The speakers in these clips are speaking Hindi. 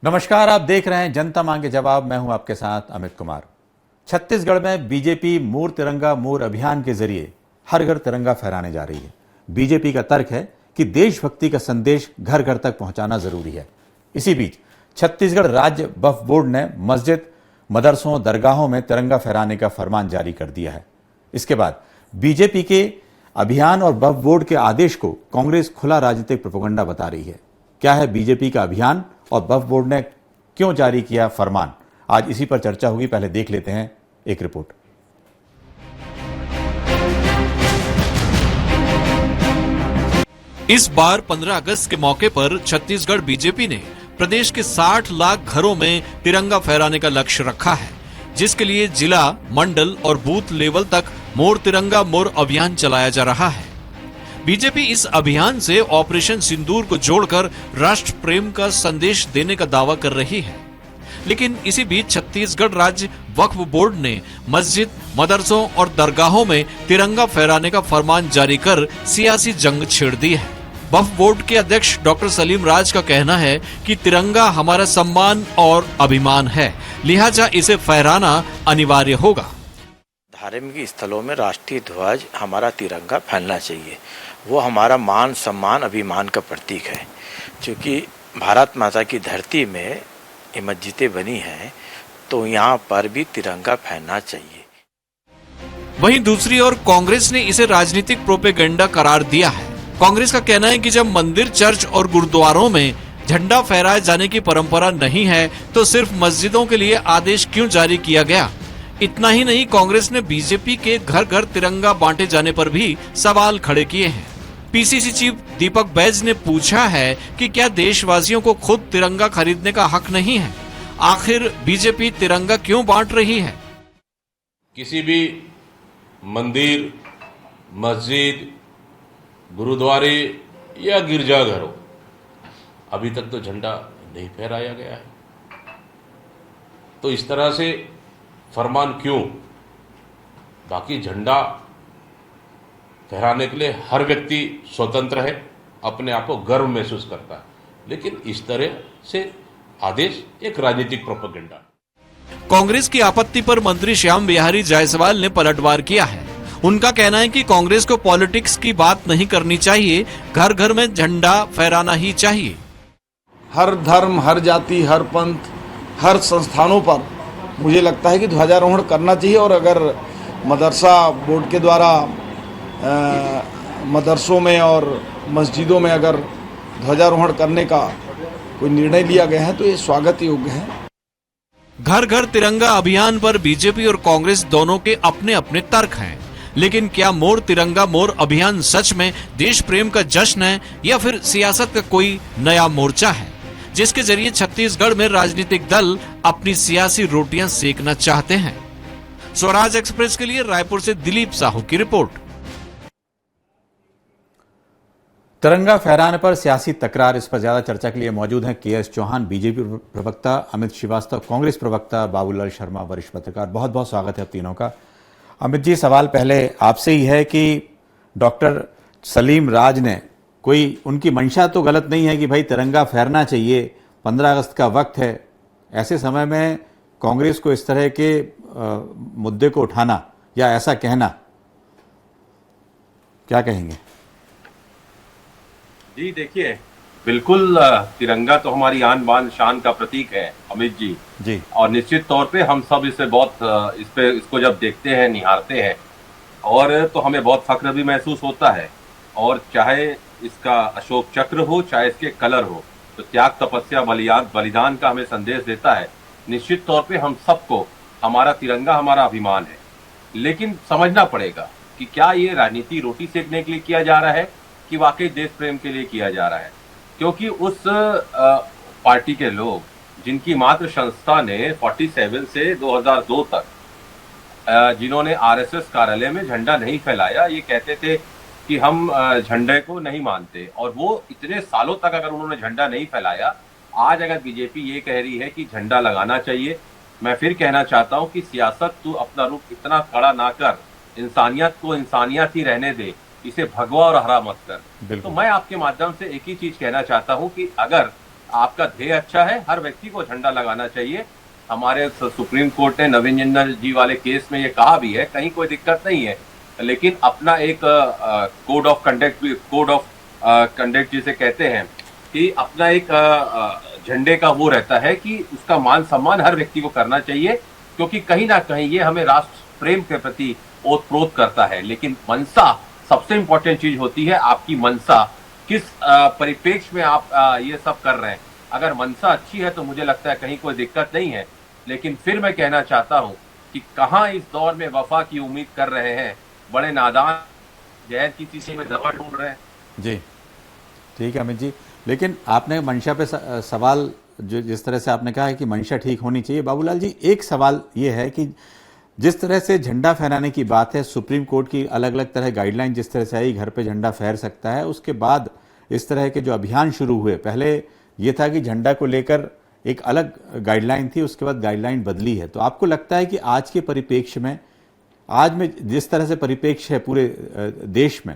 नमस्कार, आप देख रहे हैं जनता मांगे जवाब। मैं हूं आपके साथ अमित कुमार। छत्तीसगढ़ में बीजेपी मोर तिरंगा मोर अभियान के जरिए हर घर तिरंगा फहराने जा रही है। बीजेपी का तर्क है कि देशभक्ति का संदेश घर घर तक पहुंचाना जरूरी है। इसी बीच छत्तीसगढ़ राज्य वक्फ बोर्ड ने मस्जिद, मदरसों, दरगाहों में तिरंगा फहराने का फरमान जारी कर दिया है। इसके बाद बीजेपी के अभियान और वक्फ बोर्ड के आदेश को कांग्रेस खुला राजनीतिक प्रोपेगेंडा बता रही है। क्या है बीजेपी का अभियान और वक्फ बोर्ड ने क्यों जारी किया फरमान? आज इसी पर चर्चा होगी। पहले देख लेते हैं एक रिपोर्ट। इस बार 15 अगस्त के मौके पर छत्तीसगढ़ बीजेपी ने प्रदेश के 60 लाख घरों में तिरंगा फहराने का लक्ष्य रखा है, जिसके लिए जिला, मंडल और बूथ लेवल तक मोर तिरंगा मोर अभियान चलाया जा रहा है। बीजेपी इस अभियान से ऑपरेशन सिंदूर को जोड़कर राष्ट्र प्रेम का संदेश देने का दावा कर रही है। लेकिन इसी बीच छत्तीसगढ़ राज्य वक्फ बोर्ड ने मस्जिद, मदरसों और दरगाहों में तिरंगा फहराने का फरमान जारी कर सियासी जंग छेड़ दी है। वक्फ बोर्ड के अध्यक्ष डॉक्टर सलीम राज का कहना है कि तिरंगा हमारा सम्मान और अभिमान है, लिहाजा इसे फहराना अनिवार्य होगा। धार्मिक स्थलों में राष्ट्रीय ध्वज, हमारा तिरंगा फहरना चाहिए। वो हमारा मान, सम्मान, अभिमान का प्रतीक है। क्योंकि भारत माता की धरती में ये मस्जिदें बनी हैं, तो यहाँ पर भी तिरंगा फहरना चाहिए। वहीं दूसरी ओर कांग्रेस ने इसे राजनीतिक प्रोपेगेंडा करार दिया है। कांग्रेस का कहना है कि जब मंदिर, चर्च और गुरुद्वारों में झंडा फहराए जाने की परंपरा नहीं है, तो सिर्फ मस्जिदों के लिए आदेश क्यों जारी किया गया? इतना ही नहीं, कांग्रेस ने बीजेपी के घर घर तिरंगा बांटे जाने पर भी सवाल खड़े किए हैं। पीसीसी चीफ दीपक बैज ने पूछा है कि क्या देशवासियों को खुद तिरंगा खरीदने का हक नहीं है? आखिर बीजेपी तिरंगा क्यों बांट रही है? किसी भी मंदिर, मस्जिद, गुरुद्वारे या गिरजाघरों अभी तक तो झंडा नहीं फहराया गया है, तो इस तरह से फरमान क्यों? बाकी झंडा फहराने के लिए हर व्यक्ति स्वतंत्र है, अपने आप को गर्व महसूस करता है, लेकिन इस तरह से आदेश एक राजनीतिक प्रोपेगेंडा। कांग्रेस की आपत्ति पर मंत्री श्याम बिहारी जायसवाल ने पलटवार किया है। उनका कहना है कि कांग्रेस को पॉलिटिक्स की बात नहीं करनी चाहिए, घर घर में झंडा फहराना ही चाहिए। हर धर्म, हर जाति, हर पंथ, हर संस्थानों पर मुझे लगता है कि ध्वजारोहण करना चाहिए। और अगर मदरसा बोर्ड के द्वारा मदरसों में और मस्जिदों में अगर ध्वजारोहण करने का कोई निर्णय लिया गया है, तो ये स्वागत योग्य है। घर घर तिरंगा अभियान पर बीजेपी और कांग्रेस दोनों के अपने अपने तर्क हैं। लेकिन क्या मोर तिरंगा मोर अभियान सच में देश प्रेम का जश्न है, या फिर सियासत का कोई नया मोर्चा है, जिसके जरिए छत्तीसगढ़ में राजनीतिक दल अपनी सियासी रोटियां सेकना चाहते हैं? स्वराज एक्सप्रेस के लिए रायपुर से दिलीप साहू की रिपोर्ट। तिरंगा फहराने पर सियासी तकरार, इस पर ज्यादा चर्चा के लिए मौजूद हैं के एस चौहान, बीजेपी प्रवक्ता, अमित श्रीवास्तव, कांग्रेस प्रवक्ता, बाबूलाल शर्मा, वरिष्ठ पत्रकार। बहुत बहुत स्वागत है आप तीनों का। अमित जी, सवाल पहले आपसे ही है कि डॉक्टर सलीम राज ने, कोई उनकी मंशा तो गलत नहीं है कि भाई तिरंगा फहरना चाहिए, 15 अगस्त का वक्त है, ऐसे समय में कांग्रेस को इस तरह के मुद्दे को उठाना या ऐसा कहना, क्या कहेंगे? जी देखिए, बिल्कुल तिरंगा तो हमारी आन बान शान का प्रतीक है अमित जी। और निश्चित तौर पे हम सब इसे बहुत इसको जब देखते हैं, निहारते हैं, और तो हमें बहुत फख्र भी महसूस होता है। और चाहे इसका अशोक चक्र हो, चाहे इसके कलर हो, तो त्याग, तपस्या, बलिदान का हमें संदेश देता है। निश्चित तौर पे हम सबको हमारा तिरंगा हमारा अभिमान है, लेकिन समझना पड़ेगा कि क्या ये राजनीति रोटी सेकने के लिए किया जा रहा है कि वाकई देश प्रेम के लिए किया जा रहा है। क्योंकि उस पार्टी के लोग जिनकी मात्र संस्था ने 47 से 2002 तक जिन्होंने आरएसएस कार्यालय में झंडा नहीं फहराया, ये कहते थे कि हम झंडे को नहीं मानते, और वो इतने सालों तक अगर उन्होंने झंडा नहीं फैलाया, आज अगर बीजेपी ये कह रही है कि झंडा लगाना चाहिए, मैं फिर कहना चाहता हूं कि सियासत तू अपना रूप इतना कड़ा ना कर, इंसानियत को इंसानियत ही रहने दे, इसे भगवा और हरा मत कर। तो मैं आपके माध्यम से एक ही चीज कहना चाहता हूं कि अगर आपका ध्येय अच्छा है, हर व्यक्ति को झंडा लगाना चाहिए। हमारे सुप्रीम कोर्ट ने नवीन जिंदल जी वाले केस में ये कहा भी है, कहीं कोई दिक्कत नहीं है, लेकिन अपना एक कोड ऑफ कंडक्ट जिसे कहते हैं कि अपना एक झंडे का वो रहता है कि उसका मान सम्मान हर व्यक्ति को करना चाहिए, क्योंकि कहीं ना कहीं ये हमें राष्ट्र प्रेम के प्रति ओतप्रोत करता है। लेकिन मनसा सबसे इंपॉर्टेंट चीज होती है, आपकी मनसा किस परिप्रेक्ष्य में आप ये सब कर रहे हैं। अगर मनसा अच्छी है तो मुझे लगता है कहीं कोई दिक्कत नहीं है, लेकिन फिर मैं कहना चाहता हूं कि कहां इस दौर में वफा की उम्मीद कर रहे हैं, बड़े नादान जहर की शीशी में दवा ढूंढ रहे हैं। जी ठीक है अमित जी, लेकिन आपने मंशा पे सवाल जो जिस तरह से आपने कहा है कि मंशा ठीक होनी चाहिए, बाबूलाल जी एक सवाल ये है कि जिस तरह से झंडा फहराने की बात है, सुप्रीम कोर्ट की अलग अलग तरह गाइडलाइन जिस तरह से आई, घर पे झंडा फहर सकता है, उसके बाद इस तरह के जो अभियान शुरू हुए, पहले ये था कि झंडा को लेकर एक अलग गाइडलाइन थी, उसके बाद गाइडलाइन बदली है। तो आपको लगता है कि आज के परिप्रेक्ष्य में, आज में जिस तरह से परिप्रेक्ष्य है पूरे देश में,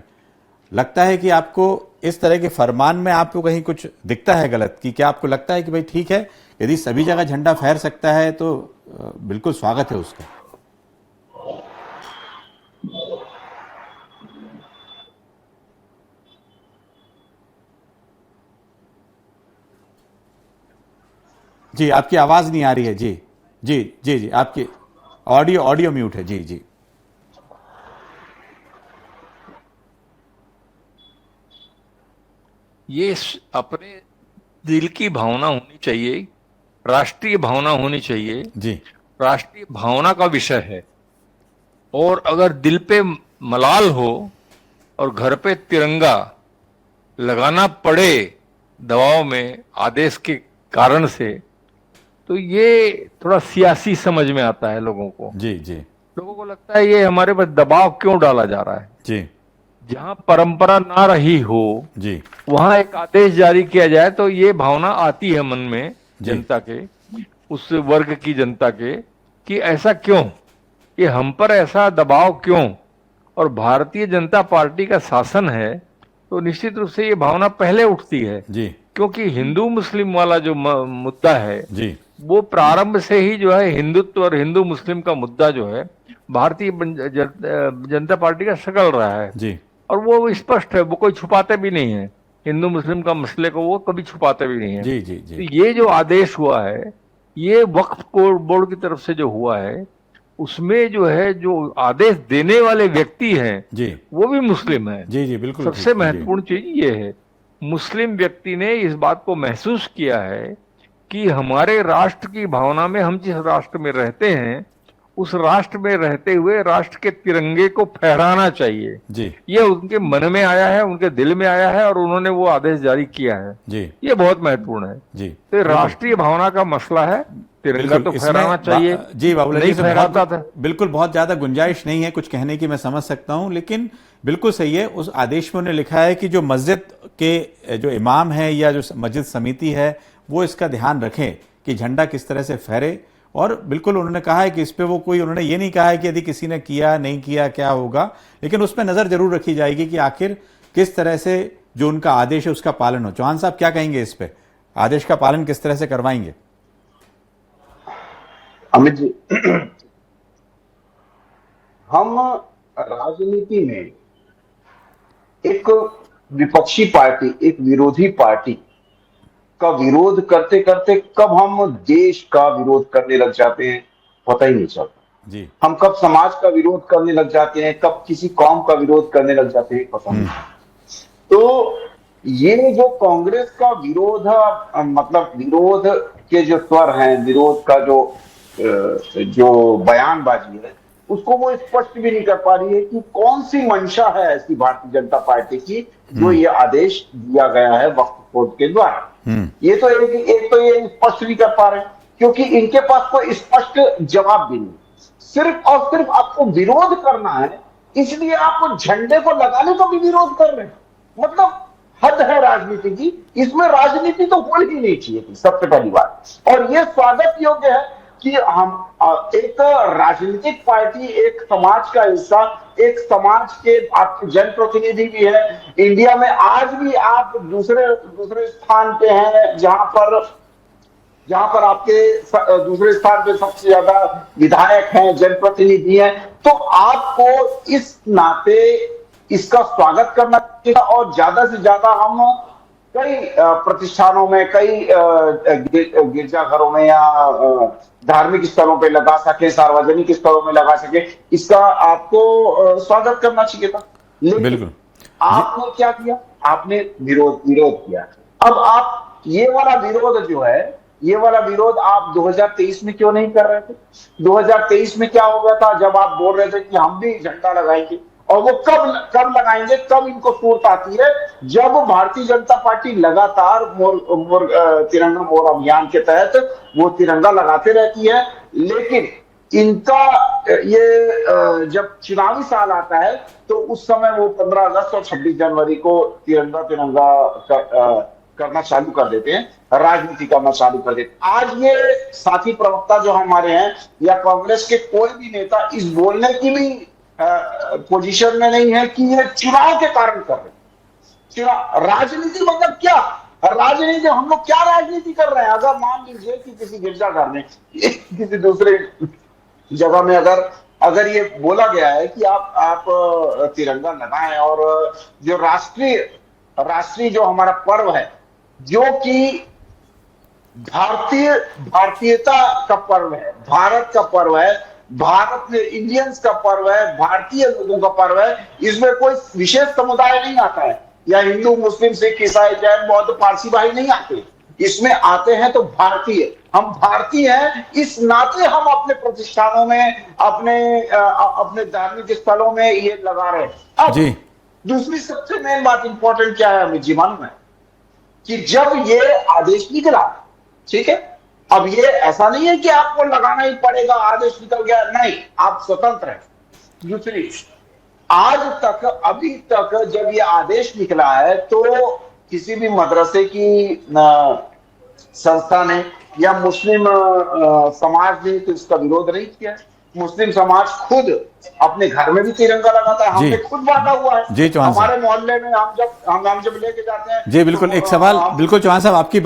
लगता है कि आपको इस तरह के फरमान में आपको कहीं कुछ दिखता है गलत, कि क्या आपको लगता है कि भाई ठीक है, यदि सभी जगह झंडा फहर सकता है तो बिल्कुल स्वागत है उसका? जी आपकी आवाज नहीं आ रही है। जी जी जी जी आपकी ऑडियो म्यूट है। जी जी ये अपने दिल की भावना होनी चाहिए, राष्ट्रीय भावना होनी चाहिए। जी राष्ट्रीय भावना का विषय है, और अगर दिल पे मलाल हो और घर पे तिरंगा लगाना पड़े दबाव में, आदेश के कारण से, तो ये थोड़ा सियासी समझ में आता है लोगों को। जी जी लोगों को लगता है ये हमारे पर दबाव क्यों डाला जा रहा है। जी जहां परंपरा ना रही हो जी वहां एक आदेश जारी किया जाए तो ये भावना आती है मन में जनता के, उस वर्ग की जनता के, कि ऐसा क्यों, ये हम पर ऐसा दबाव क्यों। और भारतीय जनता पार्टी का शासन है तो निश्चित रूप से ये भावना पहले उठती है, जी क्योंकि हिंदू मुस्लिम वाला जो मुद्दा है जी वो प्रारंभ से ही जो है हिंदुत्व और हिंदू मुस्लिम का मुद्दा जो है भारतीय जनता पार्टी का शकल रहा है। जी और वो स्पष्ट है, वो कोई छुपाते भी नहीं है, हिंदू मुस्लिम का मसले को वो कभी छुपाते भी नहीं है। जी जी जी तो ये जो आदेश हुआ है, ये वक्फ बोर्ड की तरफ से जो हुआ है, उसमें जो है जो आदेश देने वाले व्यक्ति हैं जी वो भी मुस्लिम है। जी जी बिल्कुल सबसे ठीक, महत्वपूर्ण चीज ये है, मुस्लिम व्यक्ति ने इस बात को महसूस किया है कि हमारे राष्ट्र की भावना में, हम जिस राष्ट्र में रहते हैं उस राष्ट्र में रहते हुए राष्ट्र के तिरंगे को फहराना चाहिए। जी ये उनके मन में आया है, उनके दिल में आया है, और उन्होंने वो आदेश जारी किया है। जी ये बहुत महत्वपूर्ण है। जी तो राष्ट्रीय भावना का मसला है, तिरंगा तो फहराना चाहिए। जी बाबूलाल नहीं जी, फहराता था। बिल्कुल बहुत ज्यादा गुंजाइश नहीं है कुछ कहने की, मैं समझ सकता हूं, लेकिन बिल्कुल सही है। उस आदेश में उन्होंने लिखा है कि जो मस्जिद के जो इमाम है या जो मस्जिद समिति है वो इसका ध्यान रखें कि झंडा किस तरह से फहरे। और बिल्कुल उन्होंने कहा है कि इस पे वो कोई, उन्होंने ये नहीं कहा है कि यदि किसी ने किया नहीं किया क्या होगा, लेकिन उस पर नजर जरूर रखी जाएगी कि आखिर किस तरह से जो उनका आदेश है उसका पालन हो। चौहान साहब क्या कहेंगे इस पे, आदेश का पालन किस तरह से करवाएंगे? अमित जी, हम राजनीति में एक विपक्षी पार्टी, एक विरोधी पार्टी का विरोध करते करते कब हम देश का विरोध करने लग जाते हैं पता ही नहीं चलता। जी हम कब समाज का विरोध करने लग जाते हैं, कब किसी कौम का विरोध करने लग जाते हैं पता नहीं। तो ये जो कांग्रेस का विरोध, मतलब विरोध के जो स्वर हैं, विरोध का जो बयानबाजी है, उसको वो स्पष्ट भी नहीं कर पा रही है कि कौन सी मंशा है ऐसी भारतीय जनता पार्टी की जो ये आदेश दिया गया है वक्फ बोर्ड के द्वारा। ये तो एक तो ये स्पष्ट नहीं कर पा रहे, क्योंकि इनके पास कोई स्पष्ट जवाब भी नहीं। सिर्फ और सिर्फ आपको विरोध करना है, इसलिए आप झंडे को लगाने का भी विरोध कर रहे हैं। मतलब हद है राजनीति की, इसमें राजनीति तो होनी ही नहीं चाहिए थी, सबसे पहली बात। और ये स्वागत योग्य है कि हम एक राजनीतिक पार्टी, एक समाज का हिस्सा, एक समाज के आपके जनप्रतिनिधि भी है। इंडिया में आज भी आप दूसरे दूसरे स्थान पे हैं जहां पर आपके दूसरे स्थान पे सबसे ज्यादा विधायक हैं, जनप्रतिनिधि हैं। तो आपको इस नाते इसका स्वागत करना चाहिए और ज्यादा से ज्यादा हम कई प्रतिष्ठानों में, कई गिरजाघरों में या धार्मिक स्थलों पे लगा सके, सार्वजनिक स्थलों में लगा सके, इसका आपको स्वागत करना चाहिए था। लेकिन आपने क्या किया? आपने विरोध किया। अब आप ये वाला विरोध जो है, ये वाला विरोध आप 2023 में क्यों नहीं कर रहे थे? 2023 में क्या हो गया था जब आप बोल रहे थे कि हम भी झंडा लगाएंगे? और वो कब लगाएंगे, कब इनको सूरत आती है? जब भारतीय जनता पार्टी लगातार तिरंगा मोर अभियान के तहत वो तिरंगा लगाते रहती है, लेकिन इनका ये जब चुनावी साल आता है तो उस समय वो 15 अगस्त और 26 जनवरी को तिरंगा करना चालू कर देते हैं, राजनीति करना चालू कर देते हैं। आज ये साथी प्रवक्ता जो हमारे हैं या कांग्रेस के कोई भी नेता इस बोलने की भी पोजीशन में नहीं है कि ये चुनाव के कारण कर रहे हैं। चुनाव राजनीति मतलब क्या? राजनीति, हम लोग क्या राजनीति कर रहे हैं? अगर मान लीजिए कि किसी गिरजाघर में, किसी दूसरे जगह में अगर ये बोला गया है कि आप तिरंगा लगाएं और जो राष्ट्रीय जो हमारा पर्व है, जो कि भारतीयता का पर्व है, भारत का पर्व है, भारत में इंडियंस का पर्व है, भारतीय लोगों का पर्व है, इसमें कोई विशेष समुदाय नहीं आता है, या हिंदू, मुस्लिम, सिख, ईसाई, जैन, बौद्ध, पारसी भाई नहीं आते। इसमें आते हैं तो भारतीय, हम भारतीय हैं, इस नाते हम अपने प्रतिष्ठानों में, अपने धार्मिक स्थलों में ये लगा रहे हैं। अब दूसरी सबसे मेन बात इंपॉर्टेंट क्या है अमित जी मालूम है? कि जब ये आदेश निकला, ठीक है, अब ये ऐसा नहीं है कि आपको लगाना ही पड़ेगा, आदेश निकल गया, नहीं, आप स्वतंत्र हैं। दूसरी, आज तक, अभी तक जब ये आदेश निकला है तो किसी भी मदरसे की संस्था ने या मुस्लिम समाज ने तो इसका विरोध नहीं किया। मुस्लिम समाज खुद अपने घर में भी तिरंगा लगाता है, हमने खुद बांटा हुआ है जी। हमारे मोहल्ले में हम जब लेके जाते हैं जी। बिल्कुल, एक सवाल, बिल्कुल चौहान साहब, आपकी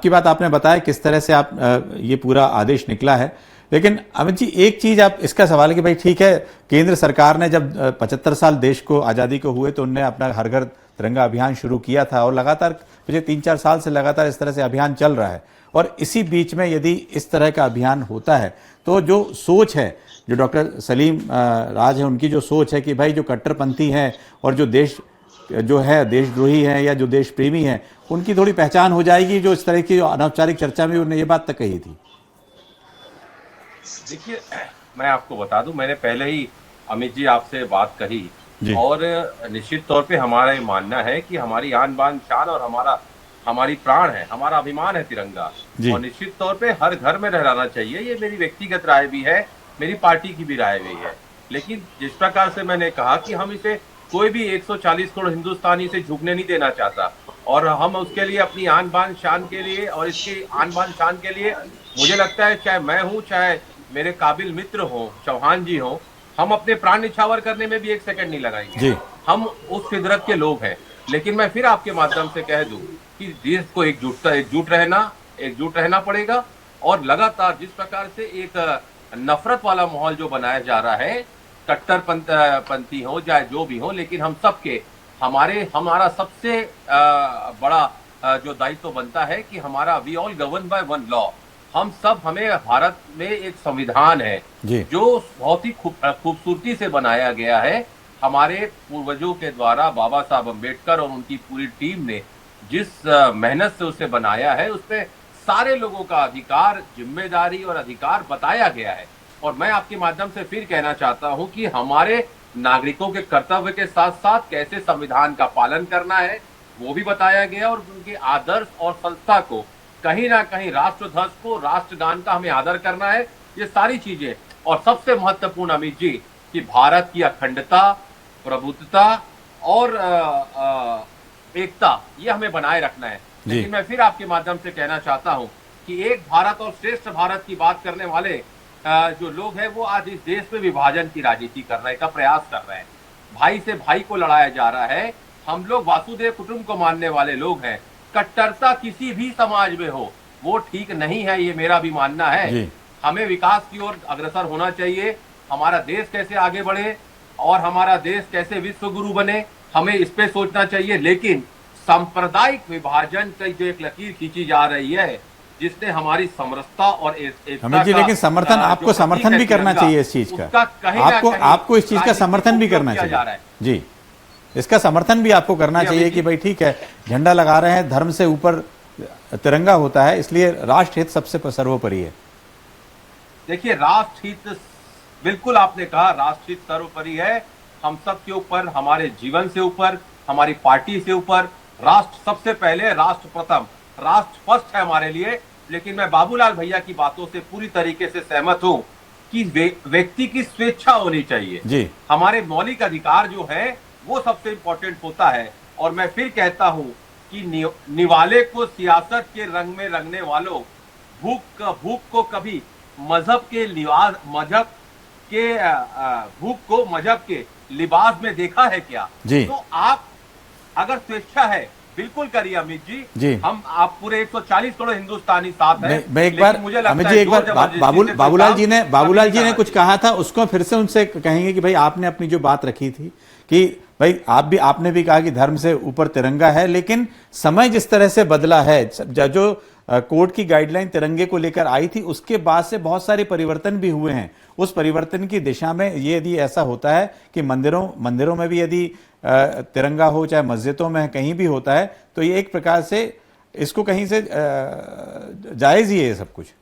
बात आपने बताया किस तरह से आप ये पूरा आदेश निकला है, लेकिन अमित जी एक चीज आप इसका सवाल है कि भाई ठीक है, केंद्र सरकार ने जब 75 साल देश को आजादी को हुए तो उन्होंने अपना हर घर तिरंगा अभियान शुरू किया था और लगातार पिछले 3-4 साल से लगातार इस तरह से अभियान चल रहा है। और इसी बीच में यदि इस तरह का अभियान होता है तो जो सोच है, जो डॉक्टर सलीम राज है, उनकी जो सोच है कि भाई जो कट्टरपंथी हैं और जो देशद्रोही हैं या जो देश प्रेमी हैं, उनकी थोड़ी पहचान हो जाएगी, जो इस तरह की अनौपचारिक चर्चा में उन्होंने ये बात तक कही थी। देखिए, मैं आपको बता दूं, मैंने पहले ही अमित जी आपसे बात कही और निश्चित तौर पे हमारा ये मानना है कि हमारी आन बान शान और हमारी प्राण है, हमारा अभिमान है तिरंगा, और निश्चित तौर पे हर घर में रहना चाहिए। ये मेरी व्यक्तिगत राय भी है, मेरी पार्टी की भी राय भी है। लेकिन जिस प्रकार से मैंने कहा कि हम इसे कोई भी 140 करोड़ हिंदुस्तानी से झुकने नहीं देना चाहता, और हम उसके लिए अपनी आन बान शान के लिए और इसकी आन बान शान के लिए, मुझे लगता है चाहे मैं हूँ, चाहे मेरे काबिल मित्र हो, चौहान जी हो, हम अपने प्राण निछावर करने में भी 1 सेकंड नहीं लगाएंगे। हम उस फितरत के लोग हैं। लेकिन मैं फिर आपके माध्यम से कह दूं कि देश को एकजुट रहना पड़ेगा, और लगातार जिस प्रकार से एक नफरत वाला माहौल जो बनाया जा रहा है, कट्टरपंथी हो चाहे जो भी हो, लेकिन हम सबके हमारा सबसे बड़ा जो दायित्व बनता है कि हमारा we all govern by one law. हमें भारत में एक संविधान है जो बहुत ही खूबसूरती से बनाया गया है हमारे पूर्वजों के द्वारा। बाबा साहब अम्बेडकर और उनकी पूरी टीम ने जिस मेहनत से उसे बनाया है, उसमें सारे लोगों का अधिकार, जिम्मेदारी और अधिकार बताया गया है। और मैं आपके माध्यम से फिर कहना चाहता हूं कि हमारे नागरिकों के कर्तव्य के साथ साथ कैसे संविधान का पालन करना है वो भी बताया गया, और उनके आदर्श और संस्था को कहीं ना कहीं, राष्ट्र ध्वज को, राष्ट्रगान का हमें आदर करना है। ये सारी चीजें, और सबसे महत्वपूर्ण अमित जी कि भारत की अखंडता, प्रभुत्वता और एकता, ये हमें बनाए रखना है। लेकिन मैं फिर आपके माध्यम से कहना चाहता हूं कि एक भारत और श्रेष्ठ भारत की बात करने वाले जो लोग हैं वो आज इस देश में विभाजन की राजनीति करने का प्रयास कर रहे हैं। भाई से भाई को लड़ाया जा रहा है। हम लोग वासुदेव कुटुंब को मानने वाले लोग हैं। कट्टरता किसी भी समाज में हो वो ठीक नहीं है, ये मेरा भी मानना है। हमें विकास की ओर अग्रसर होना चाहिए। हमारा देश कैसे आगे बढ़े और हमारा देश कैसे विश्व गुरु बने, हमें इस पे सोचना चाहिए। लेकिन सांप्रदायिक विभाजन की जो एक लकीर खींची जा रही है जिसने हमारी समरसता और अमित जी, लेकिन समर्थन आपको समर्थन भी करना चाहिए इस चीज का। आपको इस चीज का समर्थन भी करना चाहिए जी। इसका समर्थन भी आपको करना चाहिए कि भाई ठीक है, झंडा लगा रहे हैं, धर्म से ऊपर तिरंगा होता है, इसलिए राष्ट्र हित सबसे सर्वोपरि है। देखिए, राष्ट्र हित बिल्कुल आपने कहा, राष्ट्र हित सर्वोपरि है। हम सब के ऊपर, हमारे जीवन से ऊपर, हमारी पार्टी से ऊपर, राष्ट्र सबसे पहले, राष्ट्र प्रथम, राष्ट्र फर्स्ट है हमारे लिए। लेकिन मैं बाबूलाल भैया की बातों से पूरी तरीके से सहमत हूं कि व्यक्ति की स्वेच्छा होनी चाहिए जी। हमारे मौलिक अधिकार जो है वो सबसे इंपॉर्टेंट होता है। और मैं फिर कहता हूं कि निवाले को सियासत के रंग में रंगने वालों, भूख को कभी मजहब के लिबास में देखा है क्या? तो आप अगर स्वेच्छा है बिल्कुल करिए अमित जी। आप पूरे 140 करोड़ हिंदुस्तानी साथ हैं। मैं एक बार अमित जी, एक बार बाबूलाल जी ने कुछ कहा था, उसको फिर से उनसे कहेंगे कि भाई आपने अपनी जो बात रखी थी कि भाई आपने भी कहा कि धर्म से ऊपर तिरंगा है, लेकिन समय जिस तरह से बदला है, जो कोर्ट की गाइडलाइन तिरंगे को लेकर आई थी उसके बाद से बहुत सारे परिवर्तन भी हुए हैं। उस परिवर्तन की दिशा में ये यदि ऐसा होता है कि मंदिरों में भी यदि तिरंगा हो, चाहे मस्जिदों में कहीं भी होता है, तो ये एक प्रकार से इसको कहीं से जायज ही है सब कुछ।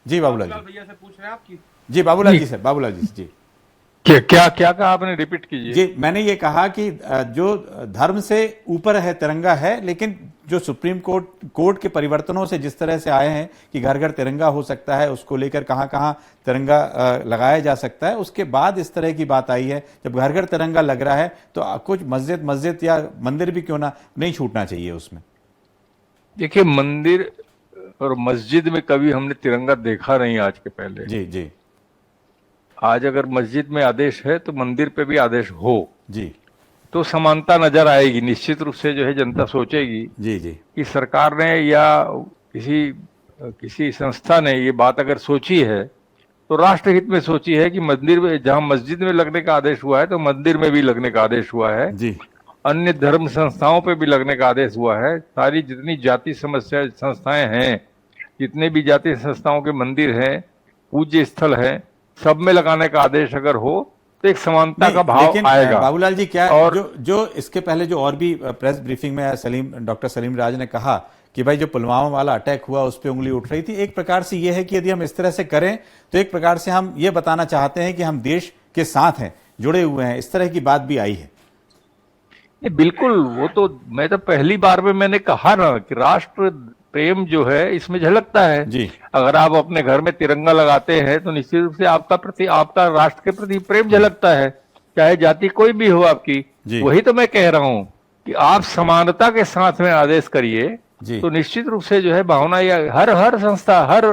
जी बाबूलाल भैया से पूछ रहे हैं आपकी? जी बाबूलाल जी से जी। क्या कहा आपने, रिपीट कीजिए। जी, मैंने ये कहा कि जो धर्म से ऊपर है तिरंगा है, लेकिन जो सुप्रीम कोर्ट के परिवर्तनों से जिस तरह से आए हैं कि घर घर तिरंगा हो सकता है, उसको लेकर कहां कहां तिरंगा लगाया जा सकता है, उसके बाद इस तरह की बात आई है। जब घर घर तिरंगा लग रहा है तो कुछ मस्जिद या मंदिर भी क्यों ना नहीं छूटना चाहिए उसमें। देखिए, मंदिर और मस्जिद में कभी हमने तिरंगा देखा नहीं आज के पहले। जी। आज अगर मस्जिद में आदेश है तो मंदिर पे भी आदेश हो जी, तो समानता नजर आएगी। निश्चित रूप से जो है जनता सोचेगी जी कि सरकार ने या किसी संस्था ने ये बात अगर सोची है तो राष्ट्र हित में सोची है कि मंदिर में, जहां मस्जिद में लगने का आदेश हुआ है तो मंदिर में भी लगने का आदेश हुआ है जी। अन्य धर्म संस्थाओं पे भी लगने का आदेश हुआ है। सारी जितनी जाति संस्थाएं हैं, जितने भी जाति संस्थाओं के मंदिर हैं, पूज्य स्थल है, सब में लगाने का आदेश अगर हो तो एक समानता का भाव आएगा। बाबूलाल जी, क्या और जो इसके पहले जो और भी प्रेस ब्रीफिंग में डॉक्टर सलीम राज ने कहा कि भाई जो पुलवामा वाला अटैक हुआ उस पर उंगली उठ रही थी, एक प्रकार से ये है कि यदि हम इस तरह से करें तो एक प्रकार से हम ये बताना चाहते हैं कि हम देश के साथ हैं, जुड़े हुए हैं, इस तरह की बात भी आई है। बिल्कुल, वो तो मैं तो पहली बार में मैंने कहा ना कि राष्ट्र प्रेम जो है इसमें झलकता है जी। अगर आप अपने घर में तिरंगा लगाते हैं तो निश्चित रूप से आपका राष्ट्र के प्रति प्रेम झलकता है, चाहे जाति कोई भी हो आपकी। वही तो मैं कह रहा हूँ कि आप समानता के साथ में आदेश करिए तो निश्चित रूप से जो है भावना, या हर संस्था, हर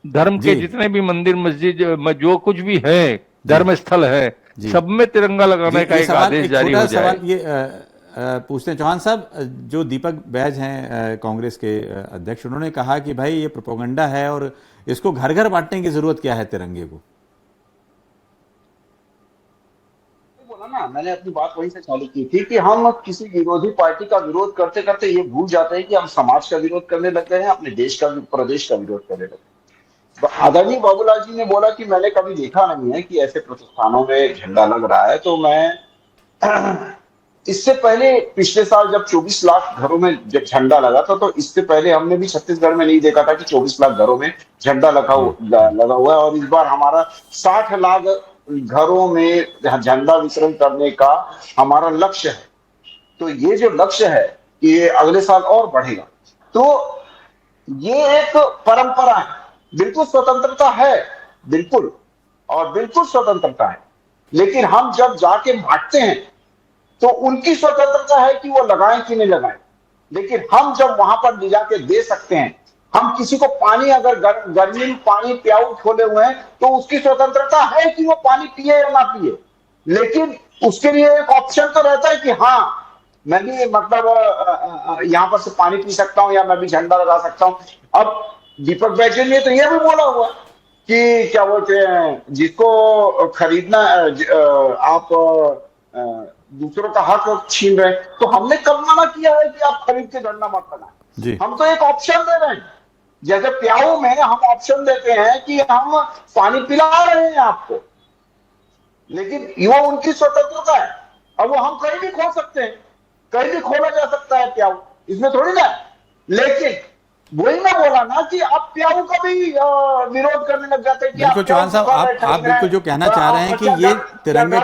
धर्म के जितने भी मंदिर मस्जिद जो कुछ भी है, धर्म स्थल है, सब में तिरंगा लगाने का एक आदेश जारी हो जाए। पूछते हैं चौहान साहब, जो दीपक बैज हैं कांग्रेस के अध्यक्ष, उन्होंने कहा कि भाई ये प्रोपेगेंडा है और इसको घर घर बांटने की जरूरत क्या है तिरंगे को। बोला ना, मैंने अपनी बात वहीं से चालू की थी कि हम किसी विरोधी पार्टी का विरोध करते करते ये भूल जाते हैं कि हम समाज का विरोध करने लग गए हैं, अपने देश का, प्रदेश का विरोध करने लगे। आदरणीय बाबूलाल जी ने बोला कि मैंने कभी देखा नहीं है कि ऐसे प्रतिष्ठानों में झंडा लग रहा है, तो मैं इससे पहले पिछले साल जब 24 लाख घरों में जब झंडा लगा था, तो इससे पहले हमने भी छत्तीसगढ़ में नहीं देखा था कि 24 लाख घरों में झंडा लगा हुआ है। और इस बार हमारा 60 लाख घरों में झंडा वितरण करने का हमारा लक्ष्य है। तो ये जो लक्ष्य है ये अगले साल और बढ़ेगा। तो ये एक परंपरा है, बिल्कुल स्वतंत्रता है, बिल्कुल, और बिल्कुल स्वतंत्रता है। लेकिन हम जब जाके बांटते हैं तो उनकी स्वतंत्रता है कि वो लगाएं कि नहीं लगाएं, लेकिन हम जब वहां पर ले जाके दे सकते हैं, हम किसी को पानी अगर गर्मी में पानी प्याऊ खोले हुए हैं तो उसकी स्वतंत्रता है कि वो पानी पिए या ना पिए, लेकिन उसके लिए एक ऑप्शन तो रहता है कि हाँ मैं भी मतलब यहां पर से पानी पी सकता हूं या मैं भी झंडा लगा सकता हूं। अब दीपक बैजल ने तो यह भी बोला हुआ कि क्या बोलते हैं, जिसको खरीदना आप दूसरों का हक छीन रहे हैं, तो हमने कब मना किया है कि आप खरीद के झंडा मत लगाएं। हम तो एक ऑप्शन दे रहे हैं, जैसे प्याऊ में हम ऑप्शन देते हैं कि हम पानी पिला रहे हैं आपको, लेकिन वो उनकी स्वतंत्रता है। अब वो हम कहीं भी खोल सकते हैं, कहीं भी खोला जा सकता है प्याऊ, इसमें थोड़ी ना। लेकिन वही ना बोला ना कि आप प्याऊ का भी विरोध करने लग जाते हैं। बिल्कुल चौहान साहब, आप बिल्कुल जो कहना चाह रहे हैं कि ये तिरंगा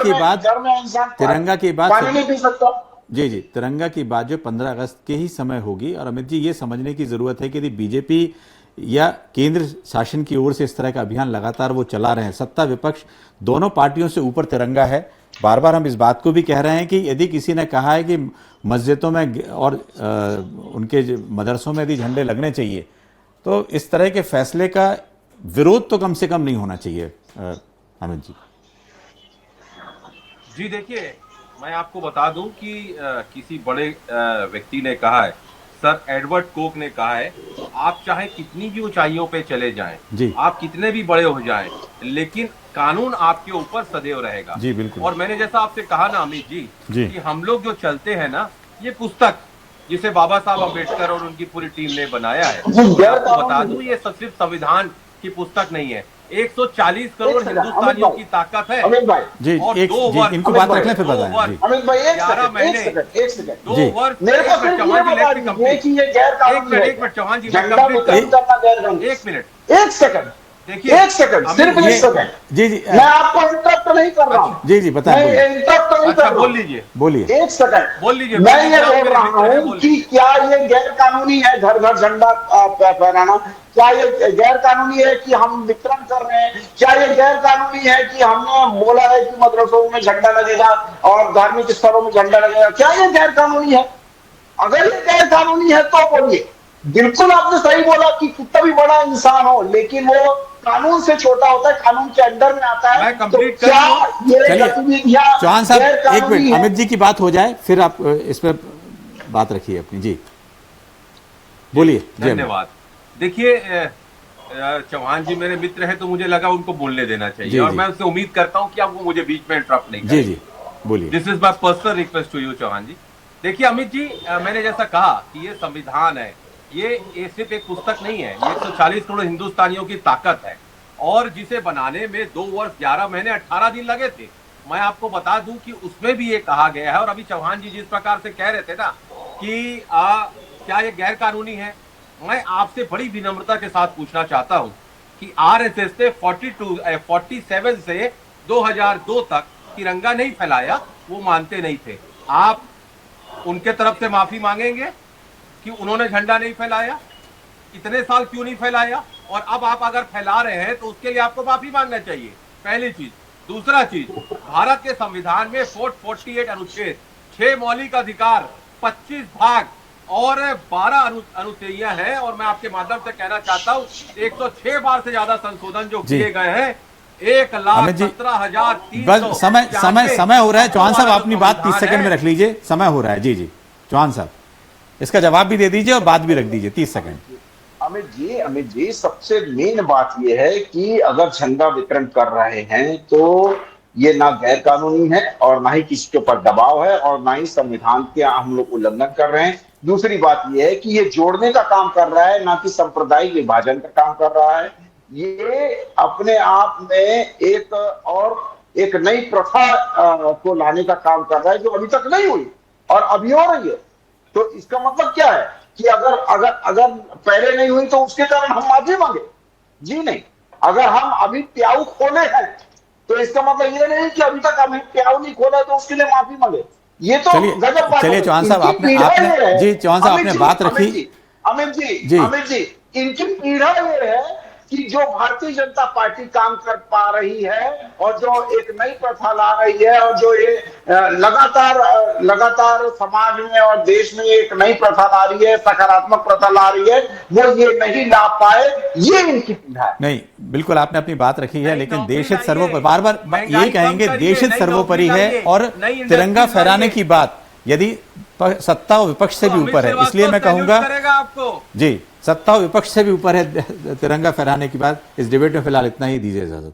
की बात पानी नहीं पी सकता। जी जी, तिरंगा की बात जो 15 अगस्त के ही समय होगी। और अमित जी, ये समझने की जरूरत है कि यदि बीजेपी या केंद्र शासन की ओर से इस तरह का अभियान लगातार वो चला रहे हैं, सत्ता विपक्ष दोनों पार्टियों से ऊपर तिरंगा है। बार बार हम इस बात को भी कह रहे हैं कि यदि किसी ने कहा है कि मस्जिदों में और उनके मदरसों में यदि झंडे लगने चाहिए, तो इस तरह के फैसले का विरोध तो कम से कम नहीं होना चाहिए। अमित जी जी, देखिए मैं आपको बता दूं कि किसी बड़े व्यक्ति ने कहा है, सर एडवर्ड कोक ने कहा है, आप चाहे कितनी भी ऊंचाइयों पे चले जाएं, आप कितने भी बड़े हो जाएं, लेकिन कानून आपके ऊपर सदैव रहेगा। जी बिल्कुल। और मैंने जैसा आपसे कहा ना अमित जी कि हम लोग जो चलते हैं ना, ये पुस्तक जिसे बाबा साहब अम्बेडकर और उनकी पूरी टीम ने बनाया है, आपको बता दूं ये सिर्फ संविधान की पुस्तक नहीं है, 140 करोड़ हिंदुस्तानियों की ताकत है। अमित भाई जी, और एक, 2 वर्ष, इनको बात रखने पे बताएं। अमित भाई 11 महीने, 1 सेकंड 2 वर्ष, मेरे को सिर्फ ये बता दीजिए कि ये गैर कानूनी है। 1 मिनट चौहान जी, झंडा वितरण करना गैर कानूनी। 1 मिनट, 1 सेकंड, देखिए 1 सेकंड, सिर्फ 1 सेकंड। जी जी, मैं आपको इंटरप्ट नहीं कर रहा हूँ। जी जी बताएं, मैं इंटरप्ट नहीं कर रहा हूँ। बोल लीजिए, बोलिए। 1 सेकंड बोल लीजिए। मैं ये बोल रहा हूँ कि क्या ये गैर कानूनी है घर घर झंडा फहराना? क्या ये गैर कानूनी है कि हम वितरण कर रहे हैं? क्या ये गैर कानूनी है कि हमने बोला है कि मदरसों में झंडा लगेगा और धार्मिक स्थलों में झंडा लगेगा? क्या ये गैर कानूनी है? अगर ये गैर कानूनी है तो बोलिए। बिल्कुल आपने सही बोला कि कितना भी बड़ा इंसान हो, लेकिन वो कानून से छोटा होता है, कानून के अंडर में आता है। तो क्या ये गतिविधियां चौहान साहब एक मिनट, अमित जी की बात हो जाए फिर आप इस पर बात रखिए अपनी। जी बोलिए। धन्यवाद। देखिए चौहान जी मेरे मित्र हैं, तो मुझे लगा उनको बोलने देना चाहिए, और मैं उससे उम्मीद करता हूं कि आप वो मुझे बीच में इंटरप्ट नहीं करेंगे। जी जी बोलिए। This is my personal request to you Chauhan ji. देखिए अमित जी, मैंने जैसा कहा कि ये संविधान है, ये सिर्फ एक पुस्तक नहीं है, ये 140 करोड़ हिंदुस्तानियों की ताकत है, और जिसे बनाने में 2 वर्ष 11 महीने 18 दिन लगे थे। मैं आपको बता दूं कि उसमें भी ये कहा गया है, और अभी चौहान जी जिस प्रकार से कह रहे थे ना कि क्या ये गैर कानूनी है, मैं आपसे बड़ी विनम्रता के साथ पूछना चाहता हूं कि आरएसएस ने 47 से 2002 तक तिरंगा नहीं फैलाया, वो मानते नहीं थे। आप उनके तरफ से माफी मांगेंगे कि उन्होंने झंडा नहीं फैलाया, इतने साल क्यों नहीं फैलाया, और अब आप अगर फैला रहे हैं तो उसके लिए आपको माफी मांगना चाहिए, पहली चीज। दूसरा चीज, भारत के संविधान में 48 अनुच्छेद, 6 मौलिक अधिकार, 25 भाग और 12 अनुच्छेदियां हैं, और मैं आपके माध्यम से कहना चाहता हूं 106 बार से ज्यादा संशोधन जो किए गए हैं, 1,17,300। समय हो रहा है चौहान साहब, अपनी बात 30 सेकंड में रख लीजिए, समय हो रहा है। जी जी चौहान साहब, इसका जवाब भी दे दीजिए और बात भी रख दीजिए 30 सेकंड। अमित जी सबसे मेन बात यह है कि अगर झंडा वितरण कर रहे हैं तो ये ना गैर कानूनी है और ना ही किसी के ऊपर दबाव है और ना ही संविधान के हम लोग उल्लंघन कर रहे हैं। दूसरी बात यह है कि ये जोड़ने का काम कर रहा है, ना कि सांप्रदायिक विभाजन का काम कर रहा है। ये अपने आप में एक नई प्रथा को लाने का काम कर रहा है जो अभी तक नहीं हुई और अभी हो रही है। तो इसका मतलब क्या है कि अगर पहले नहीं हुई तो उसके कारण हम माफी मांगे? जी नहीं। अगर हम अभी प्याऊ खोले हैं तो इसका मतलब ये नहीं कि अभी तक हमें प्याऊ नहीं खोला तो उसके लिए माफी मांगे। ये तो गजब बात है। चलिए चौहान साहब, आपने जी चौहान साहब आपने बात रखी। अमित जी इनकी पीड़ा ये है कि जो भारतीय जनता पार्टी काम कर पा रही है और जो एक नई प्रथा ला रही है और जो ये लगातार समाज में और देश में एक नई प्रथा ला रही है, सकारात्मक प्रथा ला रही है, वो ये नहीं ला पाए, ये इनकी पीड़ा है। नहीं, बिल्कुल आपने अपनी बात रखी है, लेकिन देशहित सर्वोपरि, बार बार यही कहेंगे देशहित सर्वोपरि है और तिरंगा फहराने की बात यदि सत्ता और विपक्ष से भी ऊपर है, इसलिए मैं कहूंगा जी, सत्ता और विपक्ष से भी ऊपर है तिरंगा फहराने की बात। इस डिबेट में फिलहाल इतना ही, दीजिए इजाजत।